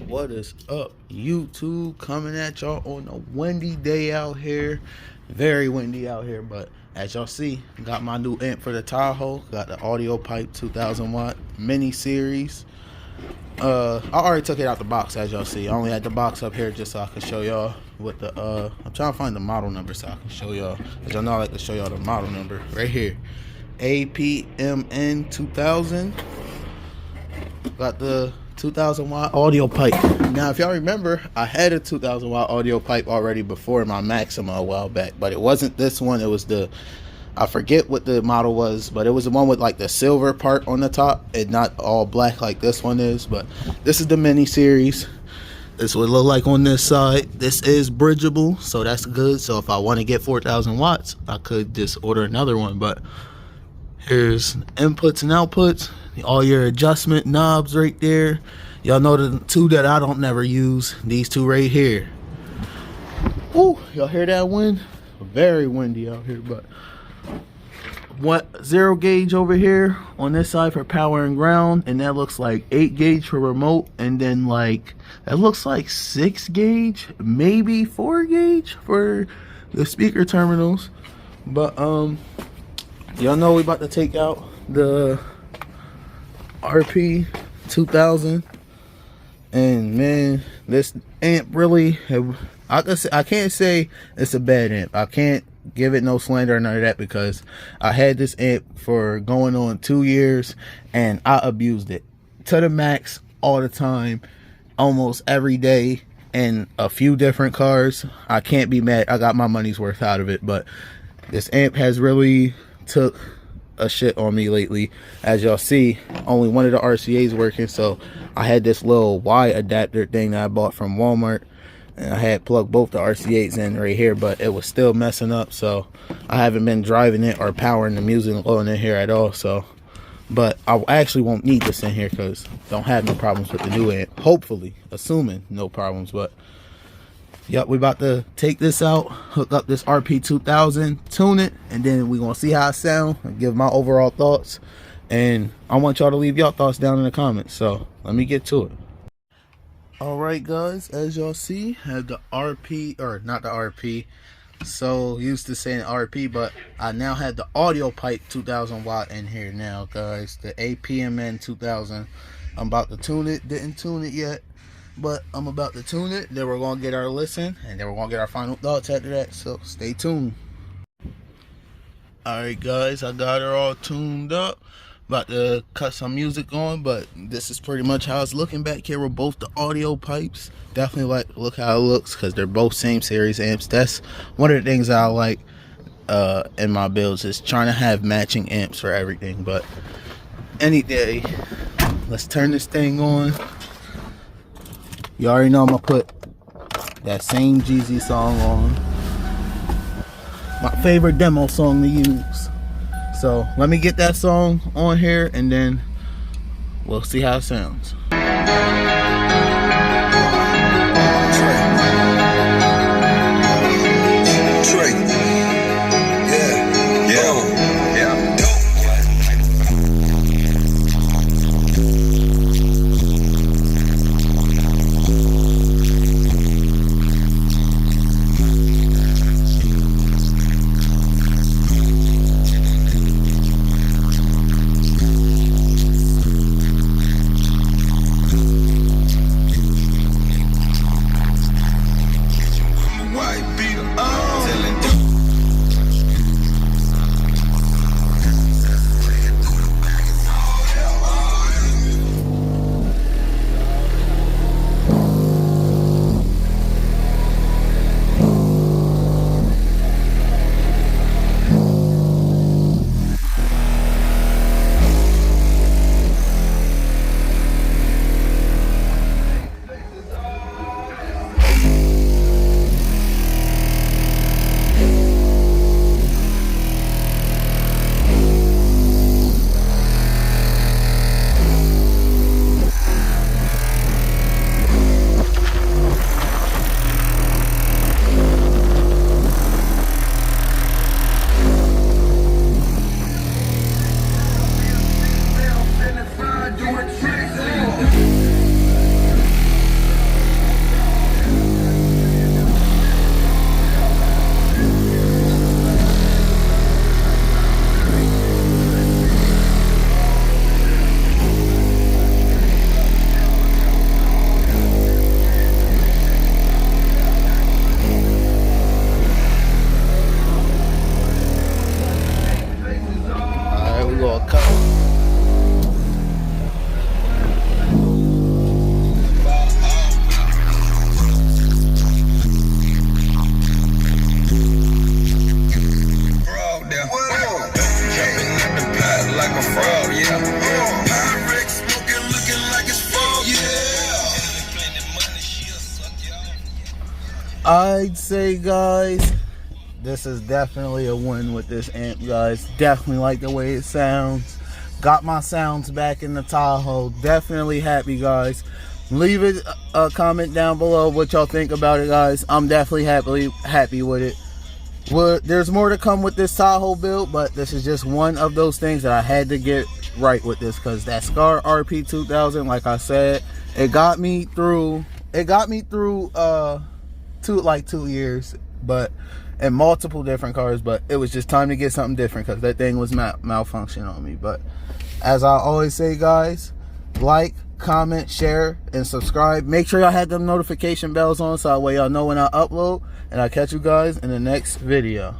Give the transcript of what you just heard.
What is up, YouTube? Coming at y'all on a windy day out here. Very windy out here, but as y'all see, got my new amp for the Tahoe. Got the Audiopipe 2000 watt mini series. I already took it out the box, as y'all see. I only had the box up here just so I can show y'all what the I'm trying to find the model number so I can show y'all. As y'all know, I like to show y'all the model number right here. Apmn-2000. Got the 2000 watt Audiopipe. Now, if y'all remember, I had a 2000 watt Audiopipe already before my Maxima a while back, but it wasn't this one. It was the, I forget what the model was, but it was the one with like the silver part on the top and not all black like this one is. But this is the mini series. This would look like on this side. This is bridgeable, so that's good. So if I want to get 4000 watts, I could just order another one. But here's inputs and outputs, all your adjustment knobs right there. Y'all know the two that I don't never use, these two right here. Ooh, y'all hear that wind? Very windy out here. But what, 0 gauge over here on this side for power and ground, and that looks like 8 gauge for remote, and then like that looks like 6 gauge, maybe 4 gauge for the speaker terminals. But y'all know we about to take out the Rp2000, and man, this amp really, I can't say it's a bad amp. I can't give it no slander or none of that, because I had this amp for going on 2 years and I abused it to the max all the time, almost every day, in a few different cars. I can't be mad. I got my money's worth out of it. But this amp has really took a shit on me lately. As y'all see, only one of the RCA's working, so I had this little Y adapter thing that I bought from Walmart, and I had plugged both the RCA's in right here, but it was still messing up, so I haven't been driving it or powering the music on in here at all. So, but I actually won't need this in here because don't have no problems with the new amp, hopefully, assuming no problems. But yep, we about to take this out, hook up this Rp2000, tune it, and then we're gonna see how it sounds and give my overall thoughts. And I want y'all to leave y'all thoughts down in the comments, so let me get to it. Alright guys, as y'all see, I have the RP, or not the RP, so used to saying RP, but I now have the Audiopipe 2000 watt in here now, guys, the Apmn-2000. I'm about to tune it, didn't tune it yet, but I'm about to tune it, then we're going to get our listen, and then we're going to get our final thoughts after that, so stay tuned. Alright guys, I got her all tuned up. About to cut some music on, but this is pretty much how it's looking back here with both the Audiopipes. Definitely like look how it looks, because they're both same series amps. That's one of the things I like in my builds, is trying to have matching amps for everything. But any day, let's turn this thing on. You already know I'm gonna put that same Jeezy song on, my favorite demo song to use. So let me get that song on here, and then we'll see how it sounds. I'd say, guys, this is definitely a win with this amp, guys. Definitely like the way it sounds. Got my sounds back in the Tahoe. Definitely happy, guys. Leave it a comment down below what y'all think about it, guys. I'm definitely happy with it. Well, there's more to come with this Tahoe build, but this is just one of those things that I had to get right with this, because that Skar Rp2000, like I said, it got me through 2 years, but in multiple different cars. But it was just time to get something different, because that thing was malfunctioning on me. But as I always say, guys, like, comment, share, and subscribe. Make sure y'all have them notification bells on so that way y'all know when I upload. And I'll catch you guys in the next video.